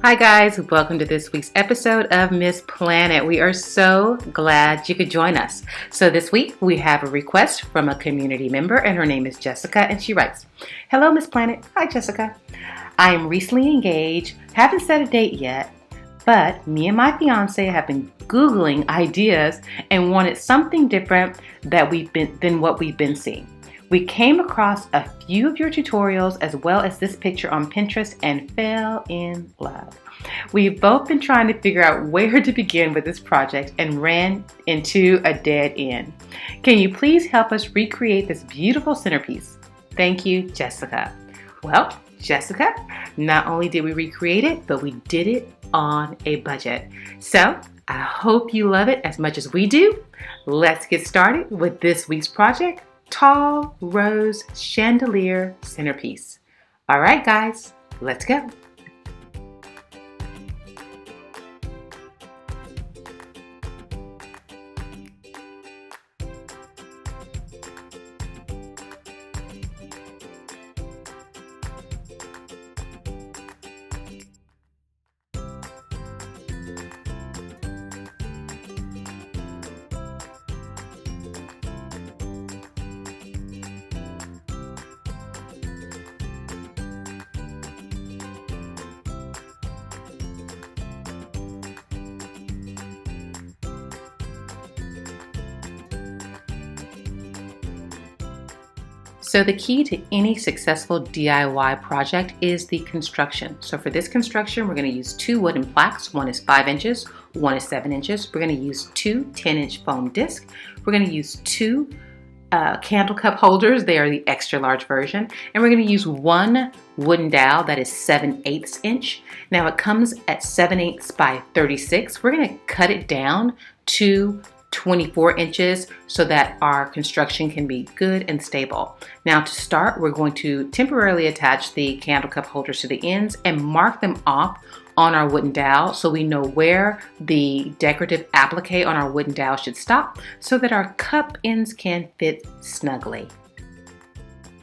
Hi guys, welcome to this week's episode of Miss Planet. We are so glad you could join us. So this week we have a request from a community member and her name is Jessica and she writes, "Hello Miss Planet." Hi Jessica. "I am recently engaged, haven't set a date yet, but me and my fiance have been Googling ideas and wanted something different than what we've been seeing. We came across a few of your tutorials as well as this picture on Pinterest and fell in love. We've both been trying to figure out where to begin with this project and ran into a dead end. Can you please help us recreate this beautiful centerpiece? Thank you, Jessica." Well, Jessica, not only did we recreate it, but we did it on a budget. So I hope you love it as much as we do. Let's get started with this week's project. Tall rose chandelier centerpiece. All right, guys, let's go. So the key to any successful DIY project is the construction. So for this construction, we're going to use two wooden plaques. One is 5 inches, one is 7 inches. We're going to use two 10-inch foam discs. We're going to use two candle cup holders. They are the extra large version. And we're going to use one wooden dowel that is 7/8 inch. Now it comes at 7/8 by 36. We're going to cut it down to 24 inches so that our construction can be good and stable. Now to start, we're going to temporarily attach the candle cup holders to the ends and mark them off on our wooden dowel so we know where the decorative applique on our wooden dowel should stop so that our cup ends can fit snugly.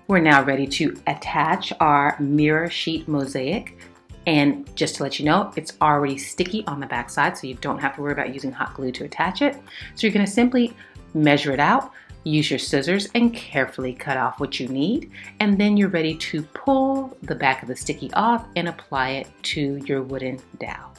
We're now ready to attach our mirror sheet mosaic. And just to let you know, it's already sticky on the back side, so you don't have to worry about using hot glue to attach it. So you're going to simply measure it out, use your scissors, and carefully cut off what you need. And then you're ready to pull the back of the sticky off and apply it to your wooden dowel.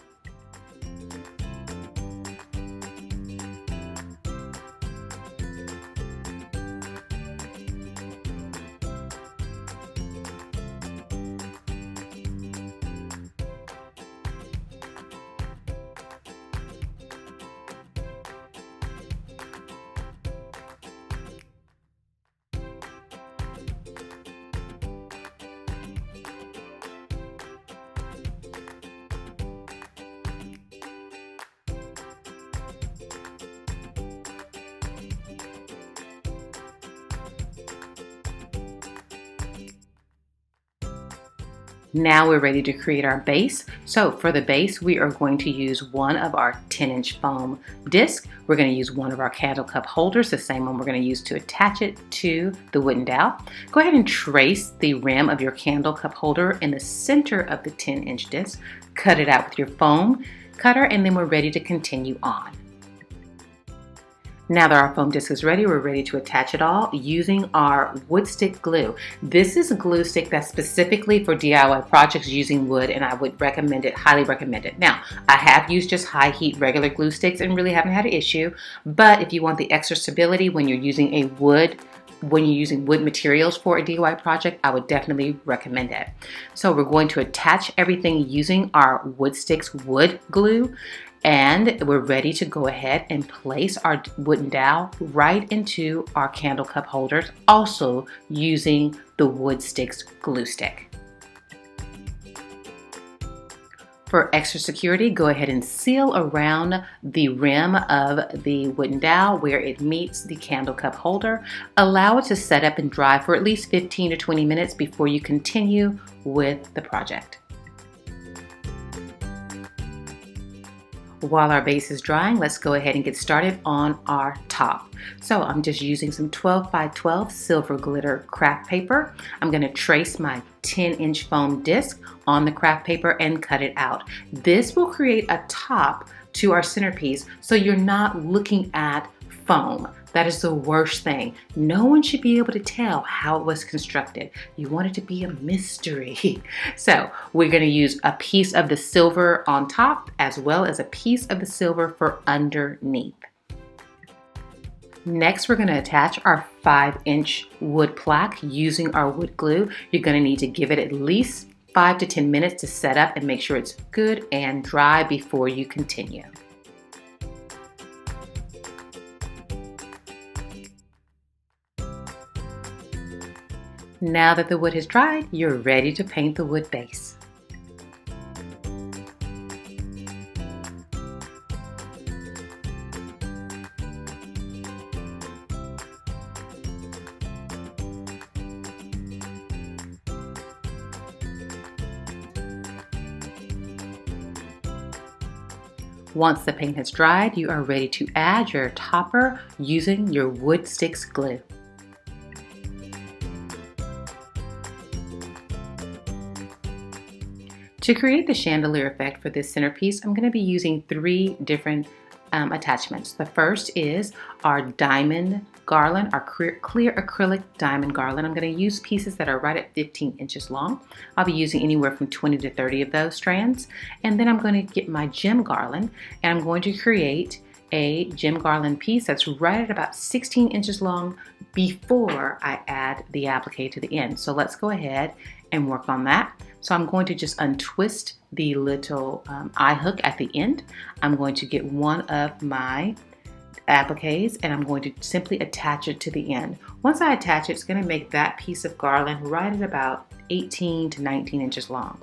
Now we're ready to create our base. So for the base, we are going to use one of our 10-inch foam discs. We're going to use one of our candle cup holders, the same one we're going to use to attach it to the wooden dowel. Go ahead and trace the rim of your candle cup holder in the center of the 10-inch disc. Cut it out with your foam cutter, and then we're ready to continue on. Now that our foam disc is ready, we're ready to attach it all using our wood stick glue. This is a glue stick that's specifically for DIY projects using wood, and I would recommend it, highly recommend it. Now, I have used just high heat regular glue sticks and really haven't had an issue, but if you want the extra stability when you're using wood materials for a DIY project, I would definitely recommend it. So we're going to attach everything using our wood sticks wood glue. And we're ready to go ahead and place our wooden dowel right into our candle cup holders, also using the wood sticks glue stick. For extra security, go ahead and seal around the rim of the wooden dowel where it meets the candle cup holder. Allow it to set up and dry for at least 15 to 20 minutes before you continue with the project. While our base is drying, let's go ahead and get started on our top. So I'm just using some 12 by 12 silver glitter craft paper. I'm going to trace my 10-inch foam disc on the craft paper and cut it out. This will create a top to our centerpiece so you're not looking at foam. That is the worst thing. No one should be able to tell how it was constructed. You want it to be a mystery. So we're going to use a piece of the silver on top as well as a piece of the silver for underneath. Next, we're going to attach our 5-inch wood plaque using our wood glue. You're going to need to give it at least 5 to 10 minutes to set up and make sure it's good and dry before you continue. Now that the wood has dried, you're ready to paint the wood base. Once the paint has dried, you are ready to add your topper using your wood sticks glue. To create the chandelier effect for this centerpiece, I'm going to be using 3 different attachments. The first is our diamond garland, our clear acrylic diamond garland. I'm going to use pieces that are right at 15 inches long. I'll be using anywhere from 20 to 30 of those strands. And then I'm going to get my gem garland and I'm going to create a gem garland piece that's right at about 16 inches long before I add the applique to the end. So let's go ahead and work on that. So I'm going to just untwist the little eye hook at the end. I'm going to get one of my appliques and I'm going to simply attach it to the end. Once I attach it, it's going to make that piece of garland right at about 18 to 19 inches long.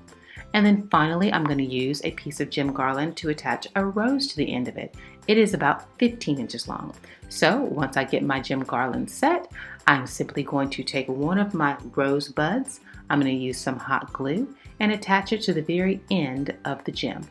And then finally, I'm going to use a piece of gem garland to attach a rose to the end of it. It is about 15 inches long. So once I get my gem garland set, I'm simply going to take one of my rose buds. I'm going to use some hot glue and attach it to the very end of the gem.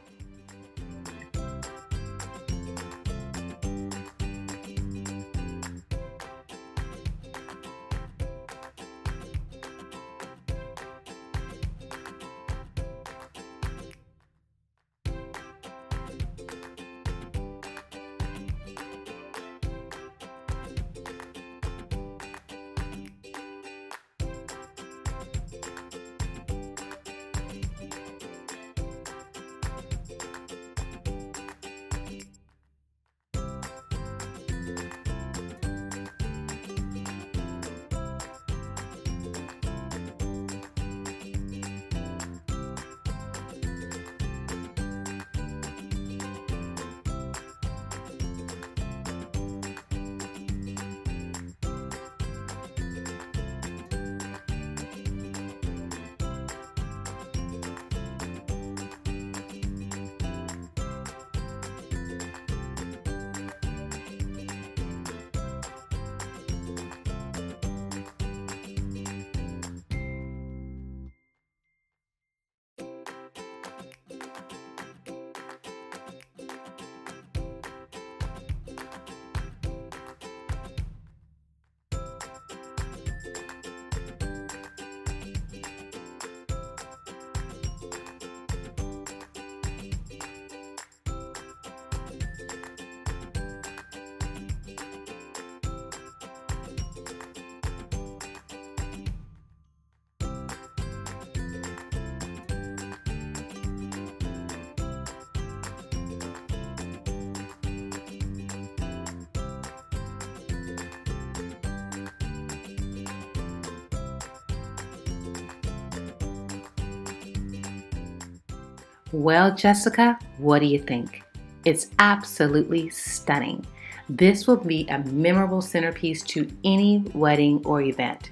Well, Jessica, what do you think? It's absolutely stunning. This will be a memorable centerpiece to any wedding or event.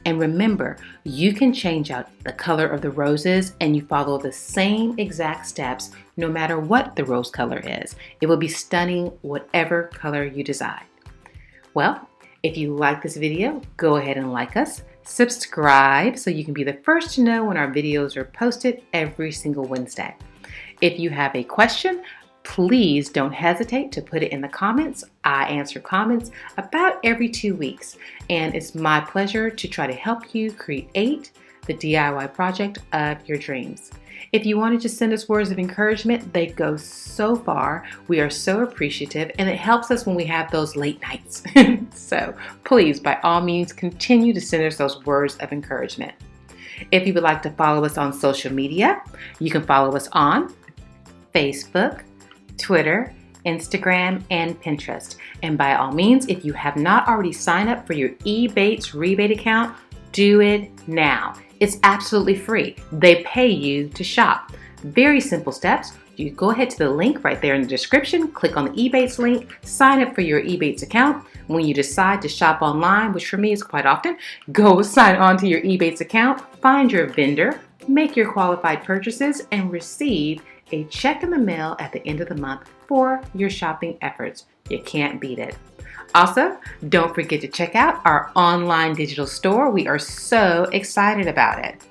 And remember, you can change out the color of the roses and you follow the same exact steps no matter what the rose color is. It will be stunning whatever color you decide. Well, if you like this video, go ahead and like us. Subscribe so you can be the first to know when our videos are posted every single Wednesday. If you have a question, please don't hesitate to put it in the comments. I answer comments about every 2 weeks, and it's my pleasure to try to help you create the DIY project of your dreams. If you want to just send us words of encouragement, they go so far. We are so appreciative, and it helps us when we have those late nights. So please, by all means, continue to send us those words of encouragement. If you would like to follow us on social media, you can follow us on Facebook, Twitter, Instagram, and Pinterest. And by all means, if you have not already signed up for your Ebates rebate account, do it now. It's absolutely free. They pay you to shop. Very simple steps. You go ahead to the link right there in the description, click on the Ebates link, sign up for your Ebates account. When you decide to shop online, which for me is quite often, go sign on to your Ebates account, find your vendor, make your qualified purchases, and receive a check in the mail at the end of the month for your shopping efforts. You can't beat it. Also, don't forget to check out our online digital store. We are so excited about it.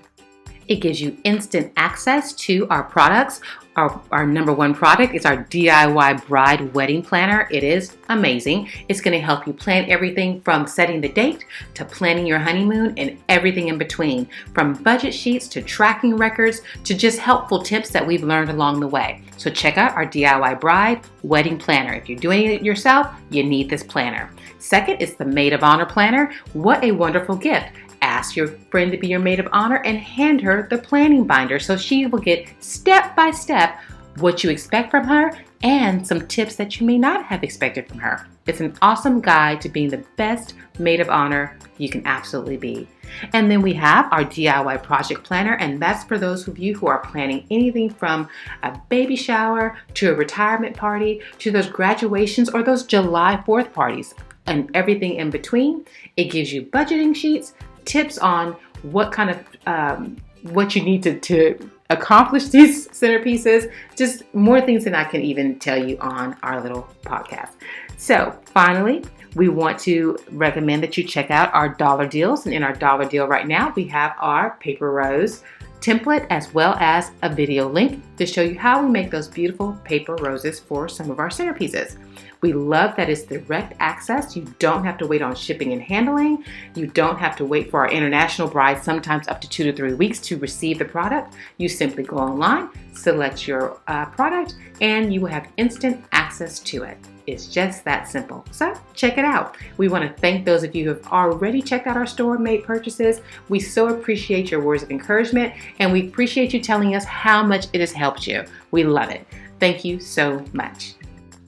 It gives you instant access to our products. Our number one product is our DIY Bride Wedding Planner. It is amazing. It's going to help you plan everything from setting the date to planning your honeymoon and everything in between, from budget sheets to tracking records to just helpful tips that we've learned along the way. So check out our DIY Bride Wedding Planner. If you're doing it yourself, you need this planner. Second is the Maid of Honor Planner. What a wonderful gift. Ask your friend to be your maid of honor and hand her the planning binder so she will get step by step what you expect from her and some tips that you may not have expected from her. It's an awesome guide to being the best maid of honor you can absolutely be. And then we have our DIY project planner, and that's for those of you who are planning anything from a baby shower to a retirement party to those graduations or those July 4th parties and everything in between. It gives you budgeting sheets, tips on what kind of what you need to accomplish these centerpieces, just more things than I can even tell you on our little podcast. So finally, we want to recommend that you check out our dollar deals. And in our dollar deal right now, we have our paper rose template as well as a video link to show you how we make those beautiful paper roses for some of our centerpieces. We love that it's direct access. You don't have to wait on shipping and handling. You don't have to wait for our international brides, sometimes up to 2 to 3 weeks to receive the product. You simply go online, select your product, and you will have instant access to it. It's just that simple. So check it out. We want to thank those of you who have already checked out our store and made purchases. We so appreciate your words of encouragement, and we appreciate you telling us how much it has helped you. We love it. Thank you so much.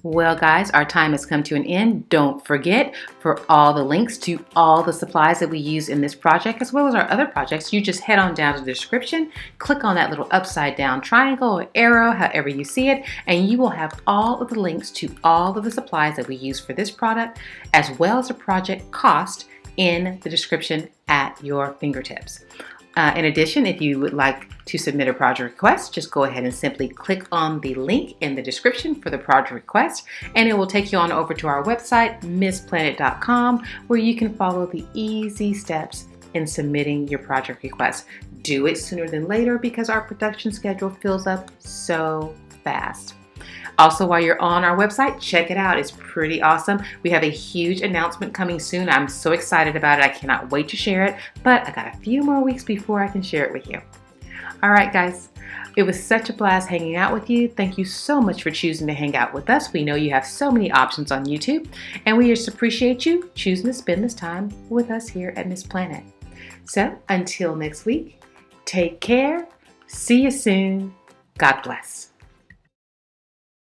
Well, guys, our time has come to an end. Don't forget, for all the links to all the supplies that we use in this project, as well as our other projects, you just head on down to the description, click on that little upside down triangle or arrow, however you see it, and you will have all of the links to all of the supplies that we use for this product, as well as the project cost in the description at your fingertips. In addition, if you would like to submit a project request, just go ahead and simply click on the link in the description for the project request, and it will take you on over to our website, MissPlanet.com, where you can follow the easy steps in submitting your project request. Do it sooner than later because our production schedule fills up so fast. Also, while you're on our website, check it out. It's pretty awesome. We have a huge announcement coming soon. I'm so excited about it. I cannot wait to share it, but I got a few more weeks before I can share it with you. All right, guys. It was such a blast hanging out with you. Thank you so much for choosing to hang out with us. We know you have so many options on YouTube, and we just appreciate you choosing to spend this time with us here at Miss Planet. So until next week, take care. See you soon. God bless.